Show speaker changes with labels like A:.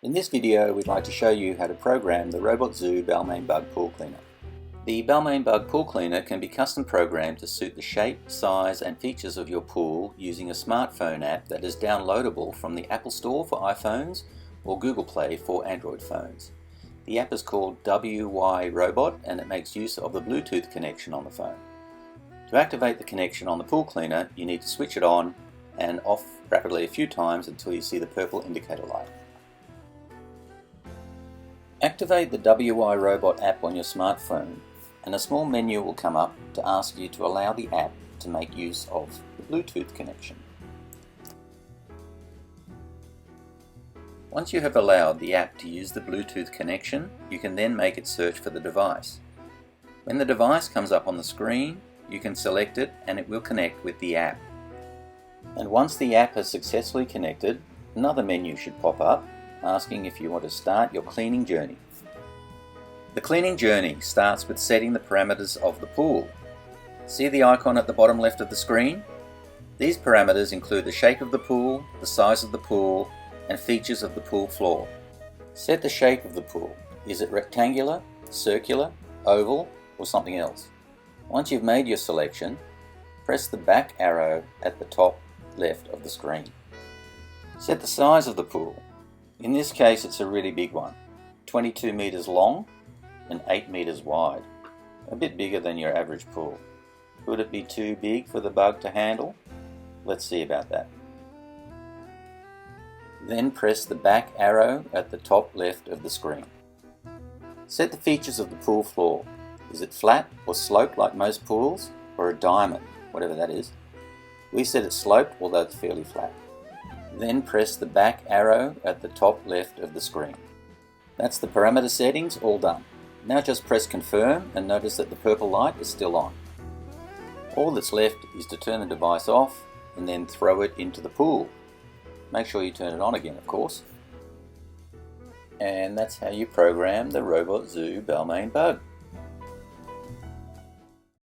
A: In this video, we'd like to show you how to program the RobotZoo BalmainBug Pool Cleaner. The BalmainBug Pool Cleaner can be custom programmed to suit the shape, size and features of your pool using a smartphone app that is downloadable from the Apple Store for iPhones or Google Play for Android phones. The app is called WY Robot and it makes use of the Bluetooth connection on the phone. To activate the connection on the pool cleaner, you need to switch it on and off rapidly a few times until you see the purple indicator light. Activate the WY Robot app on your smartphone and a small menu will come up to ask you to allow the app to make use of the Bluetooth connection. Once you have allowed the app to use the Bluetooth connection, you can then make it search for the device. When the device comes up on the screen, you can select it and it will connect with the app. And once the app has successfully connected, another menu should pop up asking if you want to start your cleaning journey. The cleaning journey starts with setting the parameters of the pool. See the icon at the bottom left of the screen? These parameters include the shape of the pool, the size of the pool, and features of the pool floor. Set the shape of the pool. Is it rectangular, circular, oval, or something else? Once you've made your selection, press the back arrow at the top left of the screen. Set the size of the pool. In this case it's a really big one, 22 meters long and 8 meters wide, a bit bigger than your average pool. Could it be too big for the bug to handle? Let's see about that. Then press the back arrow at the top left of the screen. Set the features of the pool floor. Is it flat or sloped like most pools, or a diamond, whatever that is? We set it sloped, although it's fairly flat. Then press the back arrow at the top left of the screen. That's the parameter settings all done. Now just press confirm and notice that the purple light is still on. All that's left is to turn the device off and then throw it into the pool. Make sure you turn it on again, of course. And that's how you program the RobotZoo BalmainBug.